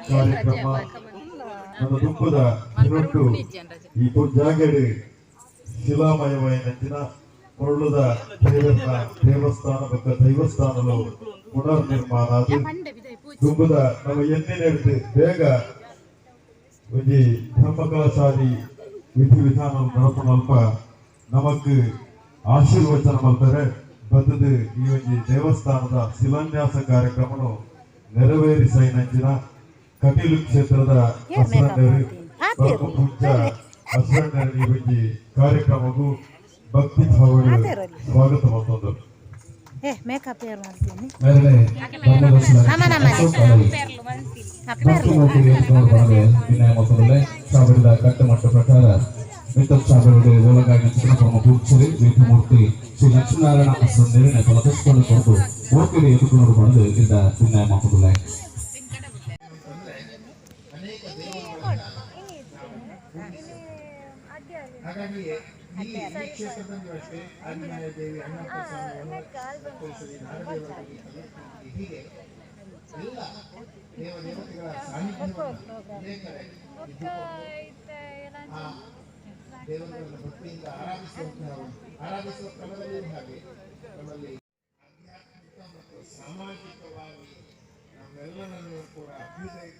ಕಾರ್ಯಕ್ರಮ ನಮ್ಮ ದುಃಖದ ಹಿರೊಟ್ಟು ಈ ಜಾಗಡೆ శిలామయమైనందున పొర్లుద దేవస్థాన ఒక దైవస్థానంలో పునర్నిర్మాణాలు దుంబుದ ನಮ್ಮ ಎನ್ನೆನೆಡ್ದು ಬೇಗ ಒಂದು ಧರ್ಮಕಲಾಶಾಲಿ ವಿಧಿ ವಿಧಾನ ನಡಪನಲ್ಪ ನಮಕ್ ಆಶೀರ್ವಚನ ಮಲ್ತಾರೆ ಬದದು ಈ ಒಂದು ದೇವಸ್ಥಾನದ ಶಿಲಾನ್ಯಾಸ ಕಾರ್ಯಕ್ರಮವನ್ನು ನೆರವೇರಿಸೈನಂಚಿನ ಕಟೀಲು ಕ್ಷೇತ್ರದ ಈ ಕಾರ್ಯಕ್ರಮಕ್ಕೂ ಭಕ್ತಿ ಭಾವನೆ ಸ್ವಾಗತ ಮತ್ತೊಂದು ಕಟ್ಟಮಟ್ಟ ಪ್ರಕಾರ ಕೂರ್ಚರಿ ವೇದಮೂರ್ತಿ ಶ್ರೀ ಲಕ್ಷ್ಮೀನಾರಾಯಣ ಅಸಂದೇರಿನ ತೊಲಗಿಸಿಕೊಂಡು ಕೊಟ್ಟು ಓಕೆಗೆ ಎದುಕೊಂಡು ಬಂದು ಇಂದ ಪುಣ್ಯ ಮಾಪುದುಲ್ಲ ಹಾಗಾಗಿ ಈ ಕ್ಷೇತ್ರದಲ್ಲೂ ಅಷ್ಟೇ ಆಂಜನೇಯ ದೇವಿ ಹೀಗೆ ಎಲ್ಲ ದೇವತೆಗಳ ದೇವರುಗಳನ್ನು ಭಕ್ತಿಯಿಂದ ಆರಾಧಿಸುವ ಕ್ರಮದಲ್ಲಿ ಹಾಗೆ ನಮ್ಮಲ್ಲಿ ಆಧ್ಯಾತ್ಮಿಕ ಮತ್ತು ಸಾಮಾಜಿಕವಾಗಿ ನಮ್ಮೆಲ್ಲರನ್ನು ಕೂಡ ಅಭ್ಯುದಯ